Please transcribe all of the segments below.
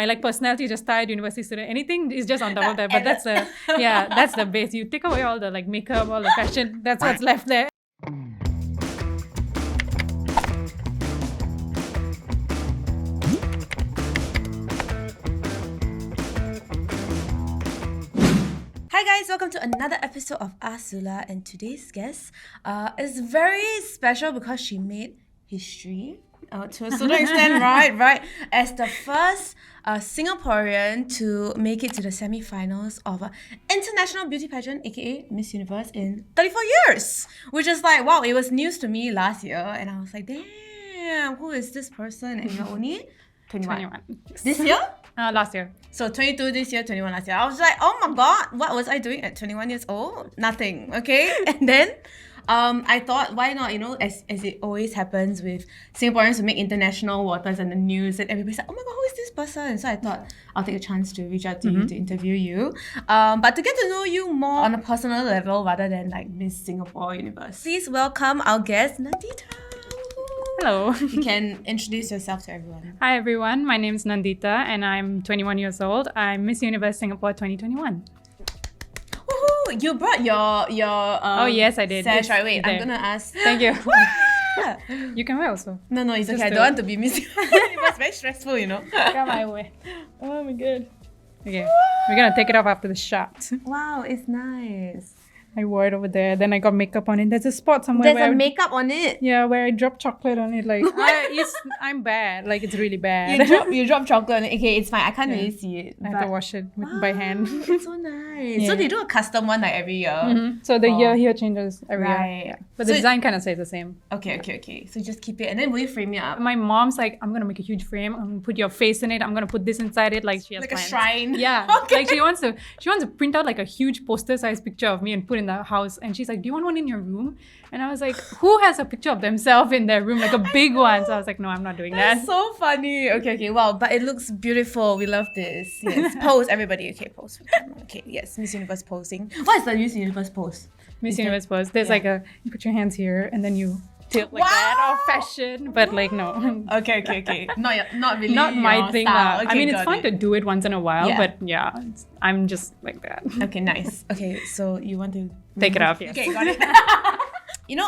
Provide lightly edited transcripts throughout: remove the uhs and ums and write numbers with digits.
my like personality just tired university student. Anything is just on top of that. But that's the base. You take away all the like makeup, all the fashion. That's what's left there. Hi guys, welcome to another episode of Ask ZULA, and today's guest is very special because she made history to a certain extent, right? As the first Singaporean to make it to the semi-finals of an international beauty pageant, aka Miss Universe, in 34 years, which is like, wow, it was news to me last year, and I was like, damn, who is this person? And you're only 21. This year? Last year. So 22 this year, 21 last year. I was like, oh my god, what was I doing at 21 years old? Nothing, okay? And then I thought, why not, as it always happens with Singaporeans who make international waters and the news, and everybody's like, oh my god, who is this person? So I thought I'll take a chance to reach out to you to interview you. But to get to know you more on a personal level rather than like Miss Singapore Universe. Please welcome our guest, Nandita. Hello. You can introduce yourself to everyone. Hi everyone, my name is Nandita and I'm 21 years old. I'm Miss Universe Singapore 2021. Woohoo! You brought your oh yes, I did. Sash, right? Wait, I'm gonna ask. Thank you. You can wear also. No, it's okay. I don't want to be Miss Universe. It's very stressful, Come my way. Oh my god. Okay, we're gonna take it off after the shot. Wow, it's nice. I wore it over there. Then I got makeup on it. There's a spot somewhere. There's makeup on it. Yeah, where I dropped chocolate on it. Like I'm bad. Like it's really bad. You drop chocolate on it. Okay, it's fine. I can't really see it. I have to wash it by hand. It's so nice. Yeah. So they do a custom one like every year. Mm-hmm. So the year here changes every year. Yeah. But the design kind of stays the same. Okay. So just keep it, and then will you frame it up? My mom's like, I'm gonna make a huge frame. I'm gonna put your face in it. I'm gonna put this inside it. Like she has like plans. A shrine. Yeah. Okay. Like she wants to print out like a huge poster-sized picture of me and put in the house. And she's like, do you want one in your room? And I was like, who has a picture of themselves in their room, like a big one? So I was like, no, I'm not doing that. That's so funny. Okay. Wow, but it looks beautiful. We love this. Yes. Pose, everybody. Okay, pose for camera. Okay, yes. Miss Universe posing. What is the Miss Universe pose? Miss Universe pose. There's like you put your hands here and then you tilt like that, or fashion, but like no. Okay. Not really. Not my thing. Okay, I mean, it's fun to do it once in a while, but I'm just like that. Okay, nice. Okay, so you want to take it off? Yes. Okay, got it.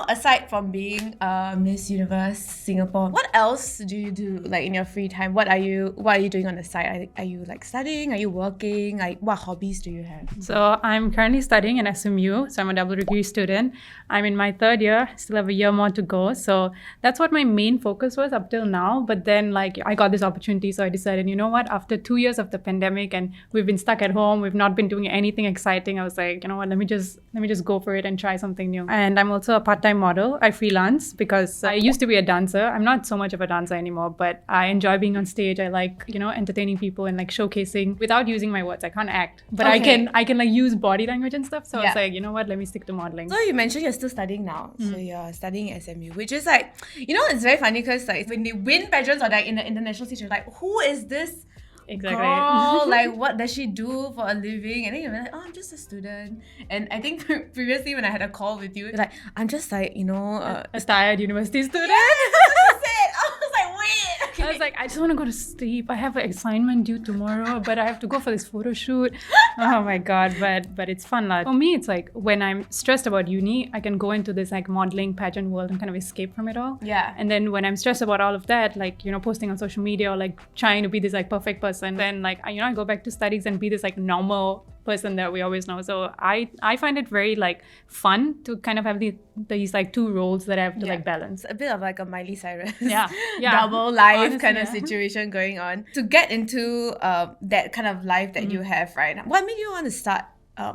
Aside from being Miss Universe Singapore, what else do you do like in your free time? What are you doing on the side? Are you like studying? Are you working? Like what hobbies do you have? So I'm currently studying in SMU. So I'm a double degree student. I'm in my third year. Still have a year more to go. So that's what my main focus was up till now. But then like I got this opportunity, so I decided, you know what? After 2 years of the pandemic and we've been stuck at home, we've not been doing anything exciting. I was like, you know what? Let me just go for it and try something new. And I'm also a part-time model. I freelance because I used to be a dancer. I'm not so much of a dancer anymore, but I enjoy being on stage. I like, entertaining people and like showcasing without using my words. I can't act, but I can like use body language and stuff. So I was like, you know what, let me stick to modeling. So you mentioned you're still studying now. So you're studying at SMU, which is like, it's very funny because like when they win pageants or like in the international stage, you're like, who is this girl? Like what does she do for a living? And then you're like, oh, I'm just a student. And I think previously when I had a call with you, you're like, I'm just like, a tired university student. Yeah, that's what you said. I was like, wait. Okay. I was like, I just want to go to sleep. I have an assignment due tomorrow, but I have to go for this photo shoot. Oh my god, but it's fun. For me, it's like when I'm stressed about uni, I can go into this like modeling pageant world and kind of escape from it all. Yeah. And then when I'm stressed about all of that, like, posting on social media or like trying to be this like perfect person, then like, I go back to studies and be this like normal person that we always know. So I find it very like fun to kind of have these like two roles that I have to like balance. A bit of like a Miley Cyrus double life. Honestly, kind of situation going on. To get into that kind of life that you have right now, what made you want to start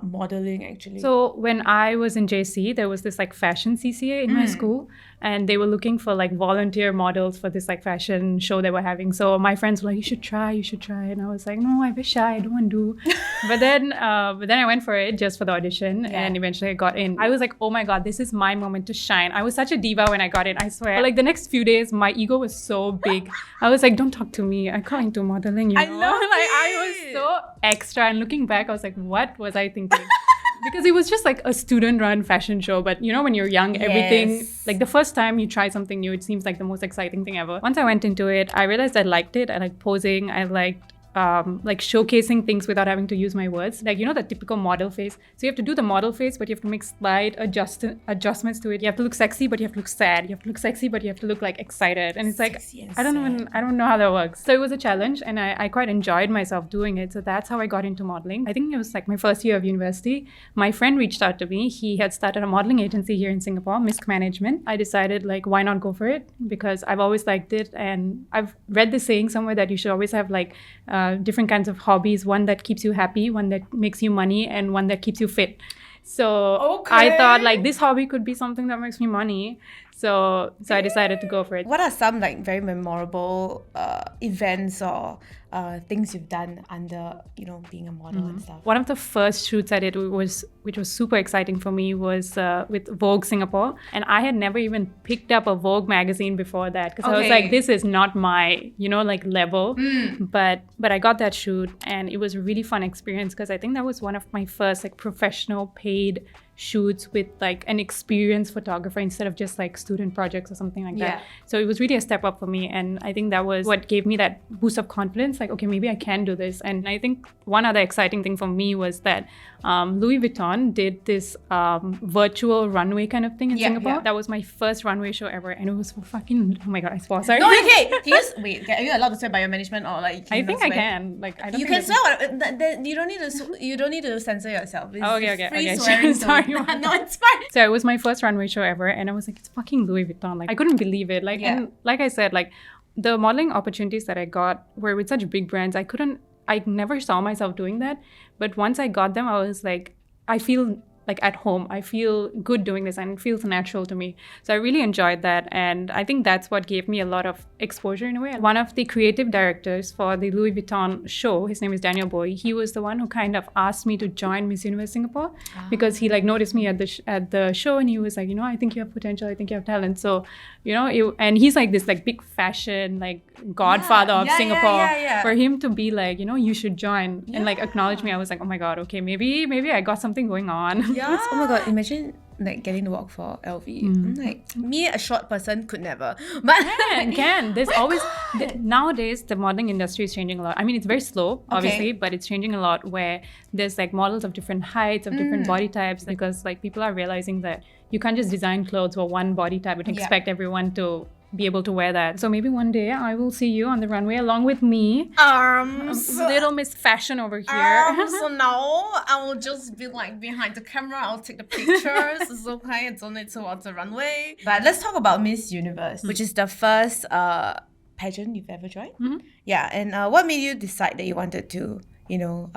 modeling actually? So when I was in JC, there was this like fashion CCA in my school, and they were looking for like volunteer models for this like fashion show they were having. So my friends were like, you should try. And I was like, no, I'm very shy, I don't want to do. But then I went for it just for the audition, and eventually I got in. I was like, oh my god, this is my moment to shine. I was such a diva when I got in, I swear. But like the next few days, my ego was so big. I was like, don't talk to me, I got into modeling, I love I was so extra, and looking back I was like, what was I thinking? Because it was just like a student-run fashion show. But when you're young, everything, like the first time you try something new, it seems like the most exciting thing ever. Once I went into it, I realized I liked it. I liked posing. I liked like showcasing things without having to use my words. Like, you know, the typical model face. So you have to do the model face, but you have to make slight adjustments to it. You have to look sexy, but you have to look sad. You have to look sexy, but you have to look like excited. And it's like, I don't know how that works. So it was a challenge, and I quite enjoyed myself doing it. So that's how I got into modeling. I think it was like my first year of university. My friend reached out to me. He had started a modeling agency here in Singapore, Misc Management. I decided like, why not go for it? Because I've always liked it, and I've read the saying somewhere that you should always have like different kinds of hobbies, one that keeps you happy, one that makes you money, and one that keeps you fit. So I thought like this hobby could be something that makes me money. So I decided to go for it. What are some like very memorable events or things you've done under, you know, being a model and stuff? One of the first shoots I did, which was super exciting for me, was with Vogue Singapore. And I had never even picked up a Vogue magazine before that, because I was like, this is not my, you know, like level. But I got that shoot, and it was a really fun experience, because I think that was one of my first like professional paid shoots with like an experienced photographer instead of just like student projects or something like that. So it was really a step up for me, and I think that was what gave me that boost of confidence, like, okay, maybe I can do this. And I think one other exciting thing for me was that Louis Vuitton did this virtual runway kind of thing in Singapore. That was my first runway show ever, and it was for fucking, oh my god, I swore, sorry. No, okay. Wait, are you allowed to swear by your management, or like? I think I can. Like, I don't. You can swear. You don't need to censor yourself. It's okay. free swearing. Sorry. No, it's fine. So it was my first runway show ever, and I was like, it's fucking Louis Vuitton. Like, I couldn't believe it. Like, and like I said, like the modeling opportunities that I got were with such big brands. I never saw myself doing that. But once I got them, I was like, I feel like at home. I feel good doing this, and it feels natural to me. So I really enjoyed that, and I think that's what gave me a lot of exposure in a way. One of the creative directors for the Louis Vuitton show, his name is Daniel Boy, he was the one who kind of asked me to join Miss Universe Singapore, because he like noticed me at the show, and he was like, you know, I think you have potential, I think you have talent. So, you know, and he's like this like big fashion like godfather of Singapore. For him to be like, you know, you should join and like acknowledge me, I was like, oh my god, okay, maybe I got something going on. Yeah. Oh my god, imagine like getting to work for LV. I'm like, me, a short person, could never. But can. There's always nowadays the modeling industry is changing a lot. I mean, it's very slow, obviously, but it's changing a lot, where there's like models of different heights, of different body types, because like people are realizing that you can't just design clothes for one body type and expect everyone to be able to wear that. So maybe one day I will see you on the runway along with me. Little Miss Fashion over here. So now I will just be like behind the camera. I'll take the pictures. It's okay. I don't need to watch the runway. But let's talk about Miss Universe, which is the first pageant you've ever joined. Yeah. And what made you decide that you wanted to, you know,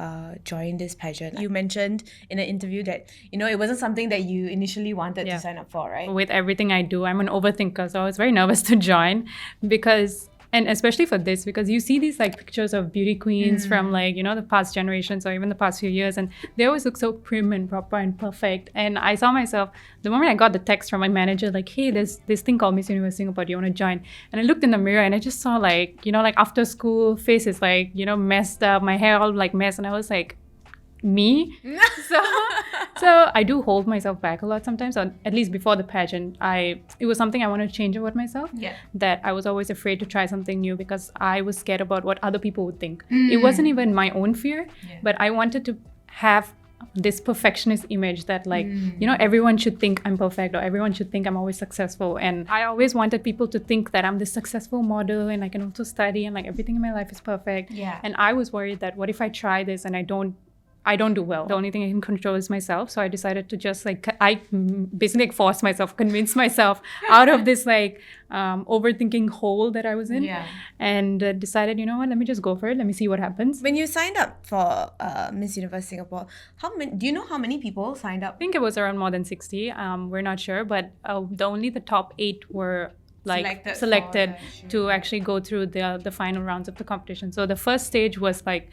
join this pageant? You mentioned in an interview that, you know, it wasn't something that you initially wanted to sign up for, right? With everything I do, I'm an overthinker, so I was very nervous to join, because, and especially for this, because you see these like pictures of beauty queens from like, you know, the past generations or even the past few years, and they always look so prim and proper and perfect. And I saw myself, the moment I got the text from my manager, like, hey, there's this thing called Miss Universe Singapore, do you want to join? And I looked in the mirror and I just saw like, you know, like after school faces, like, you know, messed up, my hair all like messed, and I was like, me? So I do hold myself back a lot sometimes, or at least before the pageant, it was something I wanted to change about myself. That I was always afraid to try something new, because I was scared about what other people would think. It wasn't even my own fear, but I wanted to have this perfectionist image that like, you know, everyone should think I'm perfect, or everyone should think I'm always successful. And I always wanted people to think that I'm this successful model, and I can also study, and like everything in my life is perfect. And I was worried that what if I try this and I don't do well? The only thing I can control is myself. So I decided to just like, I basically like forced myself, convinced myself out of this like overthinking hole that I was in. And decided, you know what, let me just go for it. Let me see what happens. When you signed up for Miss Universe Singapore, do you know how many people signed up? I think it was around more than 60. We're not sure, but only the top 8 were like selected to actually go through the final rounds of the competition. So the first stage was like,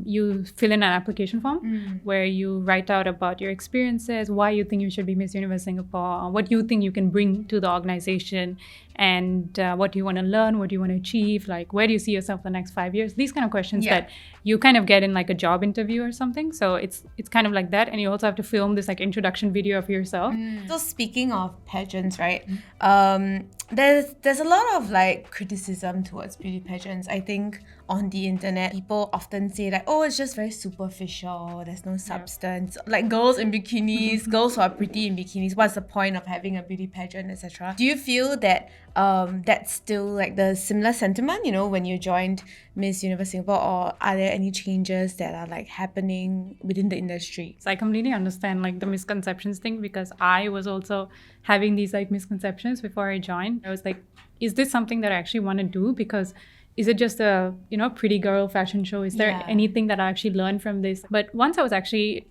you fill in an application form where you write out about your experiences, why you think you should be Miss Universe Singapore, what you think you can bring to the organization, and what do you want to learn, what do you want to achieve, like where do you see yourself the next 5 years, these kind of questions that you kind of get in like a job interview or something. So it's kind of like that, and you also have to film this like introduction video of yourself. So speaking of pageants, right, there's a lot of like criticism towards beauty pageants. I think on the internet, people often say like, oh, it's just very superficial, there's no substance. Like girls in bikinis, girls who are pretty in bikinis, what's the point of having a beauty pageant, etc. Do you feel that that's still like the similar sentiment, you know, when you joined Miss Universe Singapore, or are there any changes that are like happening within the industry? So I completely understand like the misconceptions thing, because I was also having these like misconceptions before I joined. I was like, is this something that I actually want to do? Because is it just a, you know, pretty girl fashion show? Is there anything that I actually learned from this? But once I was actually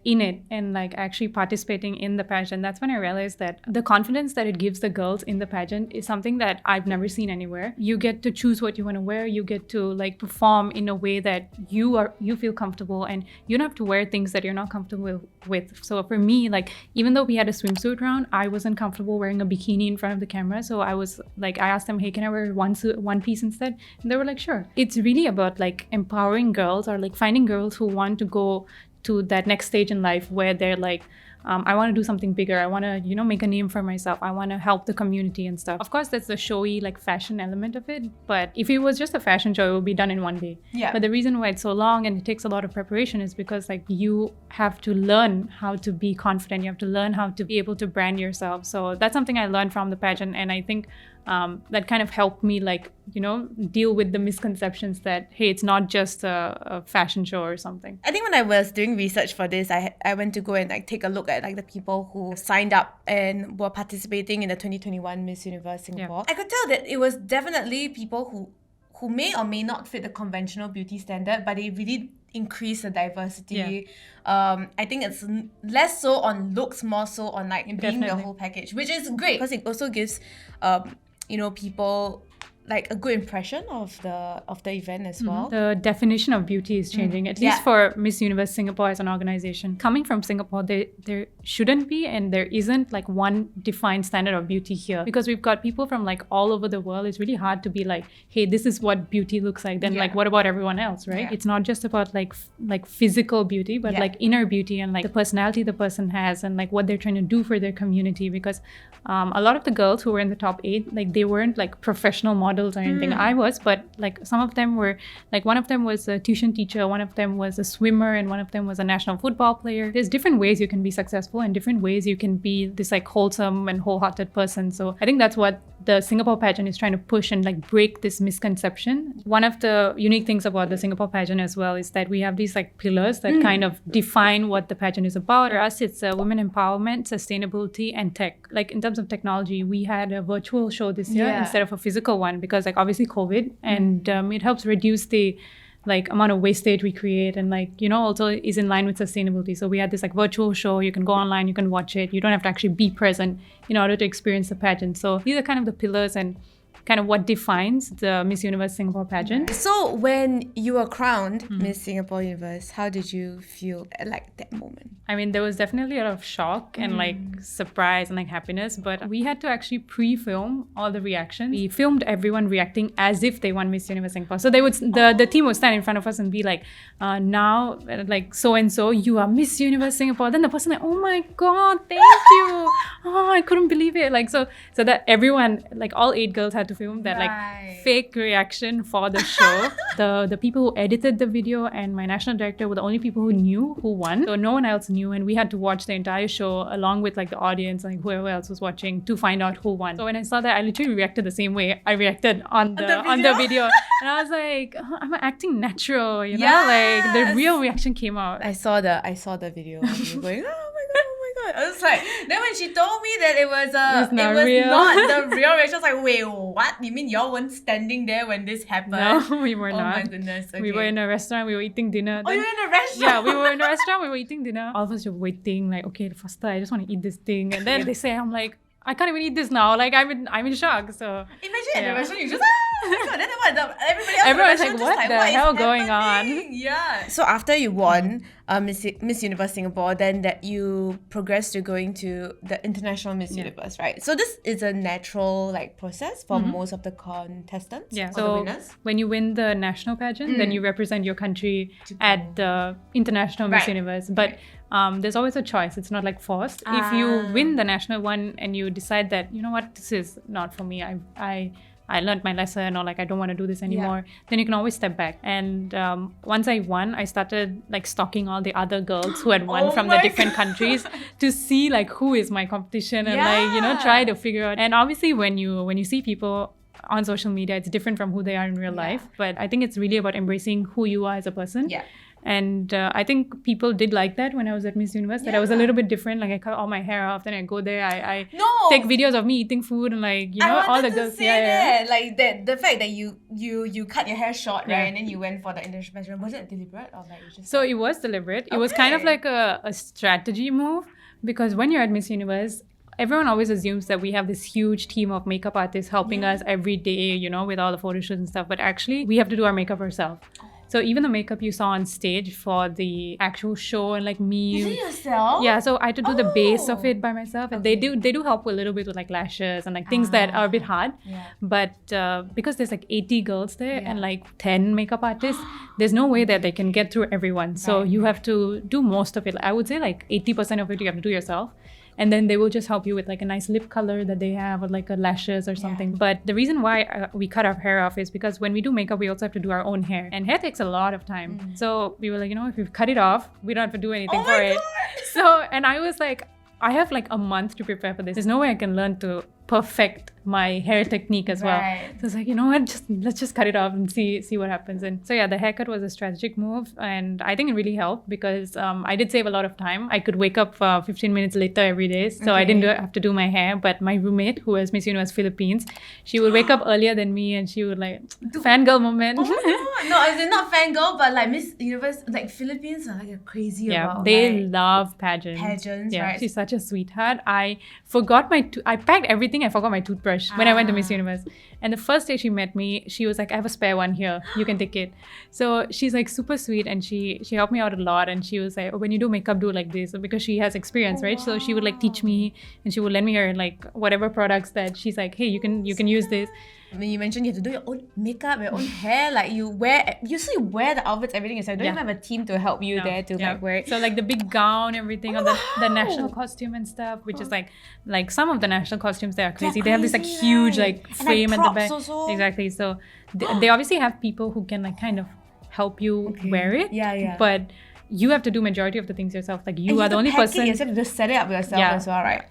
in it and like actually participating in the pageant, that's when I realized that the confidence that it gives the girls in the pageant is something that I've never seen anywhere. You get to choose what you want to wear. You get to like perform in a way that you feel comfortable, and you don't have to wear things that you're not comfortable with. So for me, like, even though we had a swimsuit round, I wasn't comfortable wearing a bikini in front of the camera. So I was like, I asked them, hey, can I wear one piece instead? And they were like, sure. It's really about like empowering girls, or like finding girls who want to go to that next stage in life where they're like, I want to do something bigger. I want to, you know, make a name for myself. I want to help the community and stuff. Of course, that's the showy, like, fashion element of it. But if it was just a fashion show, it would be done in one day. Yeah. But the reason why it's so long and it takes a lot of preparation is because, like, you have to learn how to be confident. You have to learn how to be able to brand yourself. So that's something I learned from the pageant. And I think that kind of helped me, like, you know, deal with the misconceptions that, hey, it's not just a fashion show or something. I think when I was doing research for this, I went to go and like take a look at like the people who signed up and were participating in the 2021 Miss Universe Singapore. I could tell that it was definitely people who may or may not fit the conventional beauty standard, but they really increase the diversity. I think it's less so on looks, more so on like being the whole package, which is great because it also gives you know, people like a good impression of the event as well. The definition of beauty is changing, at least for Miss Universe Singapore as an organization. Coming from Singapore, there shouldn't be, and there isn't like one defined standard of beauty here, because we've got people from like all over the world. It's really hard to be like, hey, this is what beauty looks like. Then like, what about everyone else, right? It's not just about like physical beauty, but like inner beauty and like the personality the person has and like what they're trying to do for their community. Because a lot of the girls who were in the top 8, like they weren't like professional models or anything. I was, but like some of them were, like one of them was a tuition teacher, one of them was a swimmer, and one of them was a national football player. There's different ways you can be successful and different ways you can be this like wholesome and wholehearted person. So I think that's what the Singapore pageant is trying to push and like break this misconception. One of the unique things about the Singapore pageant as well is that we have these like pillars that kind of define what the pageant is about. For us, it's women empowerment, sustainability, and tech. Like in terms of technology, we had a virtual show this year instead of a physical one, because like obviously COVID, and it helps reduce the like amount of wastage we create, and like, you know, also is in line with sustainability. So we had this like virtual show. You can go online, you can watch it. You don't have to actually be present in order to experience the pageant. So these are kind of the pillars and kind of what defines the Miss Universe Singapore pageant. So when you were crowned Miss Singapore Universe, how did you feel at like that moment? I mean, there was definitely a lot of shock and like surprise and like happiness, but we had to actually pre-film all the reactions. We filmed everyone reacting as if they won Miss Universe Singapore. So they would, the team would stand in front of us and be like, now like so and so, you are Miss Universe Singapore. Then the person like, oh my God, thank you. Oh, I couldn't believe it. Like so that everyone, like all 8 girls had to film that like fake reaction for the show. The people who edited the video and my national director were the only people who knew who won. So no one else knew, and we had to watch the entire show along with like the audience, like whoever else was watching, to find out who won. So when I saw that, I literally reacted the same way I reacted on the video. And I was like, I'm acting natural, you know? Like the real reaction came out. I saw the video of you going, oh my God. I was like, then when she told me that it was not the real reaction, I was like, wait, what? You mean y'all weren't standing there when this happened? No, we were not. Oh my goodness. Okay. We were in a restaurant, we were eating dinner. Oh, you were in a restaurant? Yeah, we were in a restaurant, we were eating dinner. All of us were waiting, like, okay, faster, I just want to eat this thing. And then they say, I'm like, I can't even eat this now. Like, I'm in shock. So imagine at the restaurant, you just, oh my God. Then what? Everybody else everyone's like, what the hell going on? Yeah. So after you won Miss Universe Singapore, then that you progressed to going to the International Miss Universe, right? So this is a natural like process for most of the contestants. Yeah. Or So the winners. when you win the national pageant, then you represent your country at the International Miss Universe. But there's always a choice. It's not like forced. If you win the national one and you decide that, you know what, this is not for me, I I learned my lesson, or like I don't want to do this anymore, then you can always step back. And once I won, I started like stalking all the other girls who had won from the different countries to see like who is my competition and like, you know, try to figure out. And obviously when you see people on social media, it's different from who they are in real life. But I think it's really about embracing who you are as a person. Yeah. And I think people did like that when I was at Miss Universe, that I was a little bit different. Like I cut all my hair off, then I go there, I take videos of me eating food and like, you know, all the girls. Like the fact that you cut your hair short, right? And then you went for the international measurement. Was it deliberate or like just? So it was deliberate. It was kind of like a strategy move, because when you're at Miss Universe, everyone always assumes that we have this huge team of makeup artists helping us every day, you know, with all the photo shoots and stuff. But actually, we have to do our makeup ourselves. So even the makeup you saw on stage for the actual show and like me. You did it yourself? Yeah, so I had to do the base of it by myself. And they do help a little bit with like lashes and like things that are a bit hard. Yeah. But because there's like 80 girls there and like 10 makeup artists, there's no way that they can get through everyone. So you have to do most of it. I would say like 80% of it you have to do yourself. And then they will just help you with like a nice lip color that they have, or like a lashes or something. But the reason why we cut our hair off is because when we do makeup, we also have to do our own hair. And hair takes a lot of time. So we were like, you know, if we cut it off, we don't have to do anything for it. So, and I was like, I have like a month to prepare for this. There's no way I can learn to perfect my hair technique as well. So it's like, you know what, let's just cut it off and see what happens. And so yeah, the haircut was a strategic move, and I think it really helped because I did save a lot of time. I could wake up 15 minutes later every day, so I didn't have to do my hair. But my roommate, who was Miss Universe Philippines, she would wake up earlier than me, and she would like fangirl moment. Oh my God. No, I did not fangirl, but like Miss Universe, like Philippines are like crazy about they like, love pageants. Right? She's such a sweetheart. I forgot I packed everything. I forgot my toothbrush when I went to Miss Universe. And the first day she met me, she was like, I have a spare one here. You can take it. So she's like super sweet, and she helped me out a lot. And she was like, oh, when you do makeup, do like this, because she has experience, right? So she would like teach me, and she would lend me her like whatever products that she's like, hey, you can use this. When you mentioned you have to do your own makeup, your own hair, like you wear the outfits, everything yourself. You don't even have a team to help you there to like wear it. So like the big gown, everything, or the national costume and stuff, which is like some of the national costumes, they are crazy. They have this like huge like frame at the back. Also. Exactly. So they obviously have people who can like kind of help you wear it. But you have to do majority of the things yourself. Like you are the only person. You have to just set it up yourself as well, right?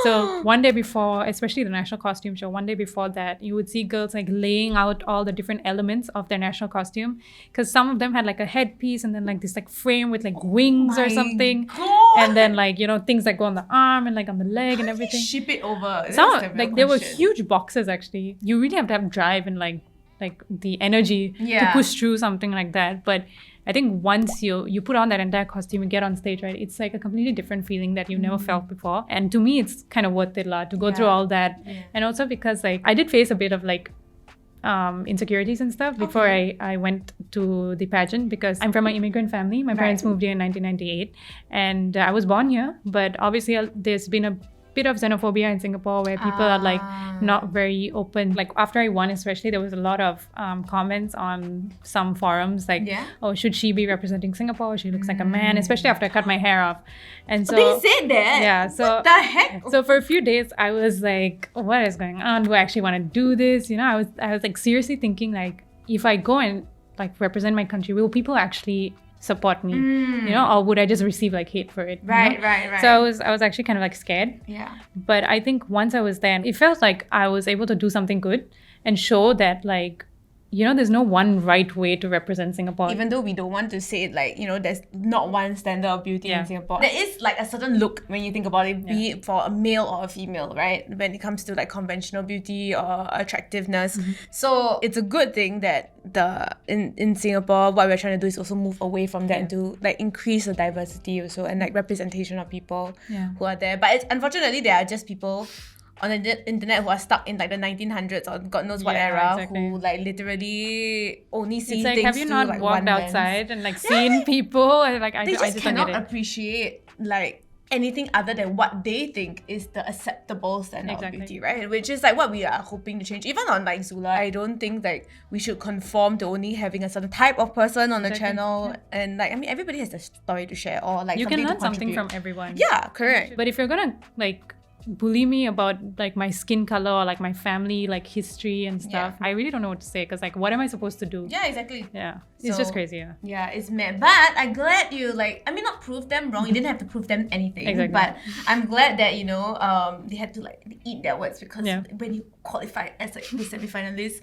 So one day before, especially the national costume show, one day before that, you would see girls like laying out all the different elements of their national costume, because some of them had like a headpiece and then like this like frame with like wings or something, and then like, you know, things that go on the arm and like on the leg and everything. Ship it over. Some like there were huge boxes actually. You really have to have drive and like the energy to push through something like that. But I think once you put on that entire costume and get on stage, right, it's like a completely different feeling that you've never felt before. And to me, it's kind of worth it to go through all that. And also because like I did face a bit of like insecurities and stuff before I went to the pageant, because I'm from an immigrant family. My parents moved here in 1998, and I was born here. But obviously there's been a bit of xenophobia in Singapore, where people are like not very open. Like after I won especially, there was a lot of comments on some forums like, oh, should she be representing Singapore? She looks like a man, especially after I cut my hair off. And so they said that? Yeah. So what the heck? So for a few days I was like, what is going on? Do I actually want to do this? You know, I was like seriously thinking like, if I go and like represent my country, will people actually support me, you know, or would I just receive like hate for it? Right. So I was actually kind of like scared. Yeah. But I think once I was there, it felt like I was able to do something good and show that like, you know, there's no one right way to represent Singapore. Even though we don't want to say it like, you know, there's not one standard of beauty in Singapore. There is like a certain look when you think about it, be it for a male or a female, right? When it comes to like conventional beauty or attractiveness. So it's a good thing that in Singapore, what we're trying to do is also move away from that and to like increase the diversity also and like representation of people who are there. But unfortunately, there are just people on the internet who are stuck in like the 1900s or God knows what era, who like literally only see it's like, things have you not like walked outside and like seen people and like I just cannot don't get it. appreciate like anything other than what they think is the acceptable standard of beauty, right? Which is like what we are hoping to change. Even on like Zula, I don't think like we should conform to only having a certain type of person on the channel. And like, I mean, everybody has a story to share or like you something can learn to contribute. something from everyone. Yeah, correct. But if you're gonna like bully me about like my skin color or like my family like history and stuff, I really don't know what to say, because like what am I supposed to do? Yeah, exactly. Yeah, it's just crazy. Yeah, it's mad. But I'm glad you not prove them wrong. You didn't have to prove them anything. Exactly. But I'm glad that they had to like eat their words, because when you qualified as like the semi-finalist,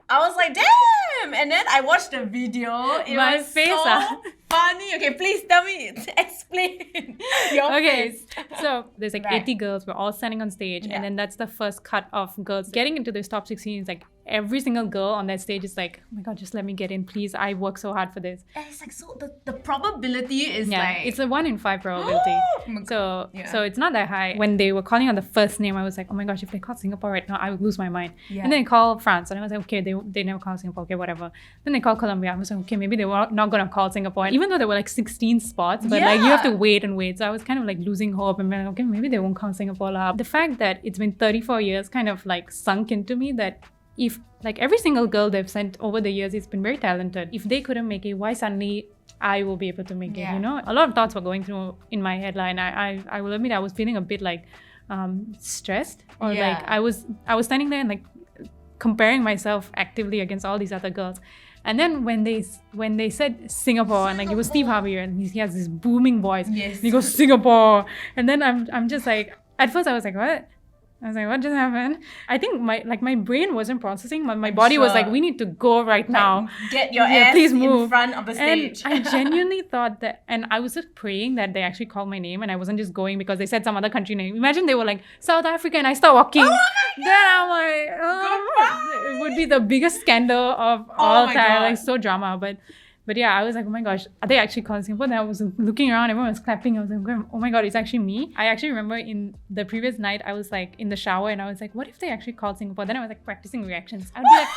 I was like, damn! And then I watched the video. It My was face, so funny. Okay, please tell me, explain your face. So there's like 80 girls. We're all standing on stage, and then that's the first cut of girls getting into this top 16. Is like every single girl on that stage is like, oh my god, just let me get in, please. I work so hard for this. And it's like, so the probability is like... it's a 1 in 5 probability. So it's not that high. When they were calling on the first name, I was like, oh my gosh, if they called Singapore right now, I would lose my mind. And then they called France, and I was like, okay, they never called Singapore, okay, whatever. Then they called Colombia. I was like, okay, maybe they were not gonna call Singapore. And even though there were like 16 spots, but like you have to wait and wait. So I was kind of like losing hope and being like, okay, maybe they won't call Singapore up. The fact that it's been 34 years kind of like sunk into me that if like every single girl they've sent over the years, it's been very talented. If they couldn't make it, why suddenly I will be able to make it? You know, a lot of thoughts were going through in my head. And I will admit I was feeling a bit like stressed, or like I was standing there and like comparing myself actively against all these other girls. And then when they said Singapore, and like it was Steve Harvey, and he has this booming voice, and he goes Singapore, and then I'm just like, at first I was like, what? I was like, what just happened? I think my brain wasn't processing, but my body was like, we need to go right now. Get your ass please move in front of the stage. And I genuinely thought that, and I was just praying that they actually called my name, and I wasn't just going because they said some other country name. Imagine they were like, South Africa, and I start walking. Then I'm like, it would be the biggest scandal of all time. Like, so drama. But yeah, I was like, oh my gosh, are they actually calling Singapore? Then I was looking around, everyone was clapping. I was like, oh my god, it's actually me. I actually remember in the previous night, I was like in the shower, and I was like, what if they actually called Singapore? Then I was like practicing reactions. I'd be like,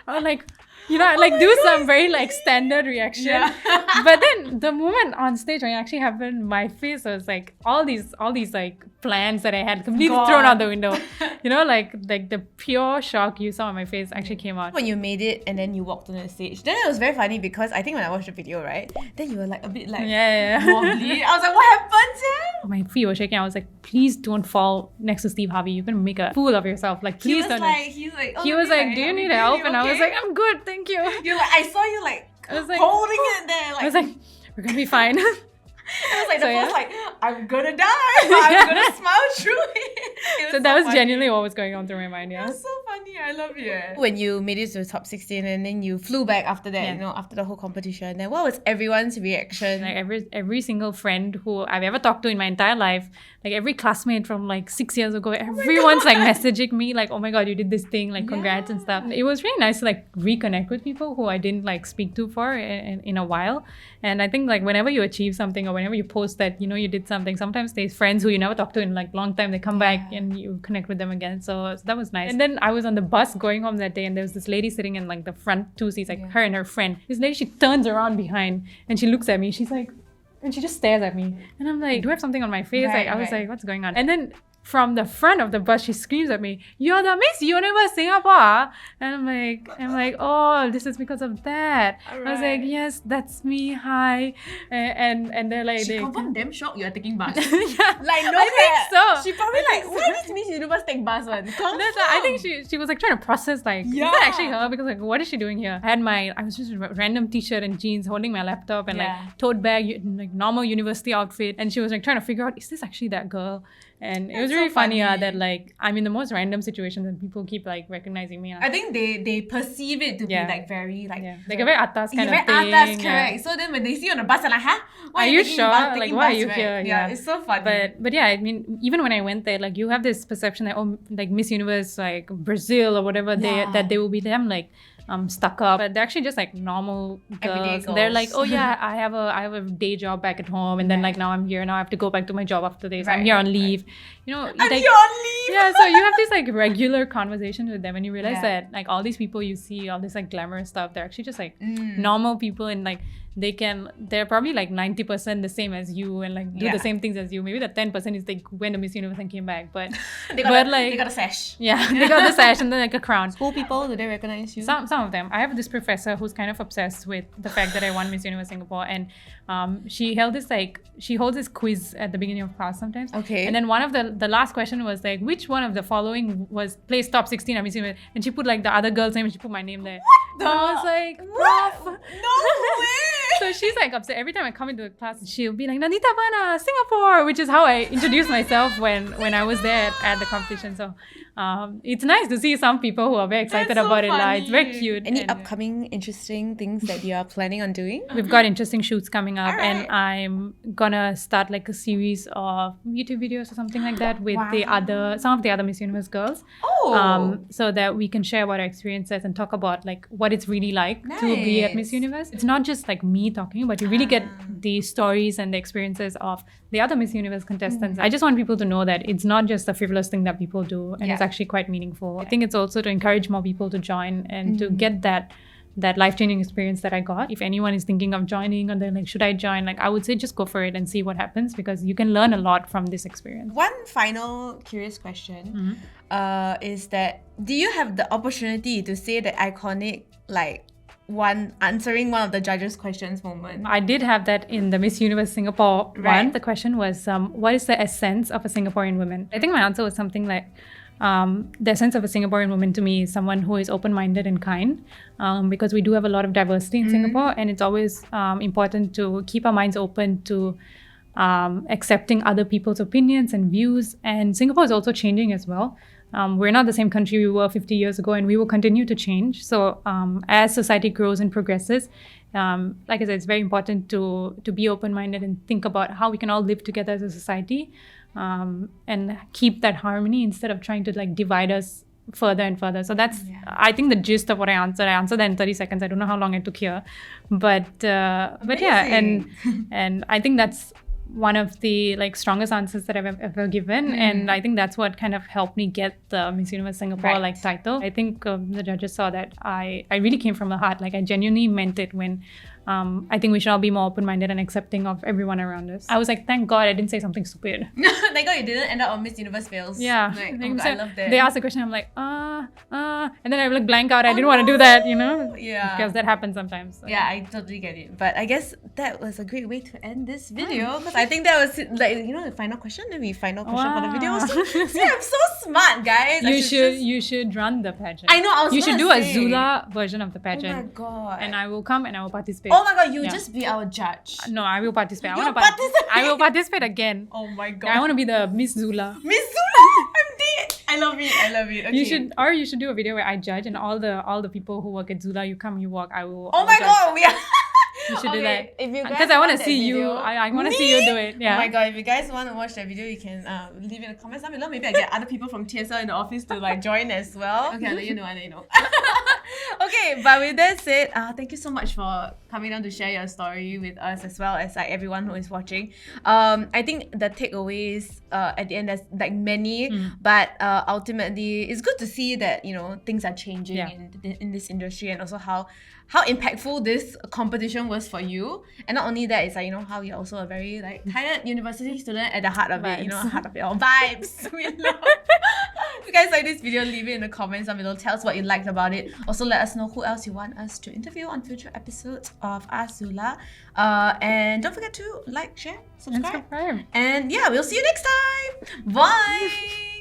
I was like, you know, like do some very like standard reaction. But then the moment on stage when it actually happened, my face was like all these like plans that I had completely thrown out the window. You know, like the pure shock you saw on my face actually came out. When you made it and then you walked on the stage, then it was very funny because I think when I watched the video, right, then you were like a bit like wobbly. I was like, what happened, Sam? My feet were shaking. I was like, please don't fall next to Steve Harvey. You're gonna make a fool of yourself. Like, please don't. He was like, do you need help? And I was like, I'm good, thank you. You're like, I saw you like, holding it there. Like, I was like, we're gonna be fine. It was like the first like, I'm gonna die, but I'm gonna smile through it. So that was genuinely what was going on through my mind. It was so funny. I love it. When you made it to the top 16 and then you flew back after that, you know, after the whole competition, then what was everyone's reaction? Like every single friend who I've ever talked to in my entire life, like every classmate from like 6 years ago, everyone's like messaging me like, oh my god, you did this thing, like congrats and stuff. It was really nice to like reconnect with people who I didn't like speak to for in a while. And I think like whenever you achieve something or whenever you post that, you know, you did something, sometimes there's friends who you never talked to in like long time, they come back and you connect with them again. So that was nice. And then I was on the bus going home that day, and there was this lady sitting in like the front two seats, like her and her friend. This lady, she turns around behind and she looks at me. She's like, and she just stares at me. And I'm like, do I have something on my face? I was like, what's going on? And then from the front of the bus, she screams at me, "You're the Miss Universe Singapore!" And I'm like, oh, this is because of that. I was like, yes, that's me. Hi. And they're like, she confirmed damn shocked you're taking bus. Like, no, I think so. She probably like, why does Miss Universe take bus one? I think she was like trying to process like, is that actually her? Because like, what is she doing here? I was just a random t-shirt and jeans, holding my laptop and like tote bag, like normal university outfit, and she was like trying to figure out, is this actually that girl? And it was really funny that like I'm in the most random situations and people keep like recognizing me. I think they perceive it to be like very like like a very atas kind of thing. Very atas, correct. So then when they see you on the bus, they're like, huh? Why are you sure? Like, why are you here? Yeah, it's so funny. But yeah, I mean, even when I went there, like you have this perception that, oh, like Miss Universe, like Brazil or whatever, that they will be them like stuck up, but they're actually just like normal girls. They're like, oh yeah, I have a day job back at home, and then like now I'm here. Now I have to go back to my job after this. I'm here on leave. You know, I'm here on leave. Yeah, so you have this like regular conversations with them, and you realize that like all these people you see, all this like glamorous stuff, they're actually just like normal people, and like they're probably like 90% the same as you and like do the same things as you. Maybe the 10% is they went to Miss Universe and came back, but they got a sash. Yeah, they got the sash and then like a crown. School people, do they recognize you? Some of them. I have this professor who's kind of obsessed with the fact that I won Miss Universe Singapore, and she holds this quiz at the beginning of class sometimes. Okay. And then one of the last question was like, which one of the following was placed top 16 at Miss Universe? And she put like the other girl's name and she put my name there. And I was like, what? Prof. No way! So she's like upset. Every time I come into the class, she'll be like, Nandita Banna, Singapore, which is how I introduced myself when I was there at the competition. So it's nice to see some people who are very excited about it. Like, it's very cute. Any upcoming interesting things that you are planning on doing? We've got interesting shoots coming up, All right. and I'm gonna start like a series of YouTube videos or something like that with some of the other Miss Universe girls. Oh. So that we can share about our experiences and talk about like what it's really like to be at Miss Universe. It's not just like me talking, but you really get the stories and the experiences of the other Miss Universe contestants. I just want people to know that it's not just a frivolous thing that people do, and it's actually quite meaningful. I think it's also to encourage more people to join and to get that life-changing experience that I got. If anyone is thinking of joining or they're like, should I join? Like, I would say just go for it and see what happens, because you can learn a lot from this experience. One final curious question is that, do you have the opportunity to say the iconic answering one of the judges' questions moment? I did have that in the Miss Universe Singapore one. The question was, what is the essence of a Singaporean woman? I think my answer was something like, the essence of a Singaporean woman to me is someone who is open-minded and kind, because we do have a lot of diversity in Singapore, and it's always important to keep our minds open to accepting other people's opinions and views. And Singapore is also changing as well. We're not the same country we were 50 years ago, and we will continue to change. So as society grows and progresses, like I said, it's very important to be open-minded and think about how we can all live together as a society, and keep that harmony instead of trying to like divide us further and further. So that's I think the gist of what I answered. I answered that in 30 seconds. I don't know how long it took here, but yeah, and I think that's one of the like strongest answers that I've ever given, and I think that's what kind of helped me get the Miss Universe Singapore like title. I think the judges saw that I really came from the heart. Like, I genuinely meant it when I think we should all be more open-minded and accepting of everyone around us. I was like, thank God I didn't say something stupid. Thank God you didn't end up on Miss Universe Fails. Yeah. Like, oh God, I love that. They asked a question, I'm like, and then I like blank out. I didn't want to do that, you know? Yeah. Because that happens sometimes. So. Yeah, I totally get it. But I guess that was a great way to end this video, because I think that was like, the final question. Then final question for the video. See, I'm so smart, guys. You should run the pageant. I know. You should do a ZULA version of the pageant. Oh my God. And I will come and I will participate. Oh my God, you just be our judge. No, I will participate. Participate. I will participate again. Oh my God. I want to be the Miss ZULA. Miss ZULA. I'm dead. I love it. Okay. You should do a video where I judge, and all the people who work at ZULA, you come, you walk. I will. Oh my God, we are. You should do that. If you guys because I want to see video, you. I want to see you do it. Yeah. Oh my God, if you guys want to watch that video, you can leave in the comments down below. Maybe I get other people from TSL in the office to like join as well. Okay, I'll let you know. Okay, but with that said, thank you so much for coming down to share your story with us, as well as like everyone who is watching. I think the takeaways at the end, there's like many, but ultimately it's good to see that things are changing in this industry, and also how impactful this competition was for you. And not only that, it's like how you're also a very like tired university student at the heart of it, heart of it all. Vibes. We love. If you guys like this video, leave it in the comments down below. Tell us what you liked about it. Also, let us know who else you want us to interview on future episodes of Ask ZULA. And don't forget to like, share, subscribe. And And yeah, we'll see you next time. Bye.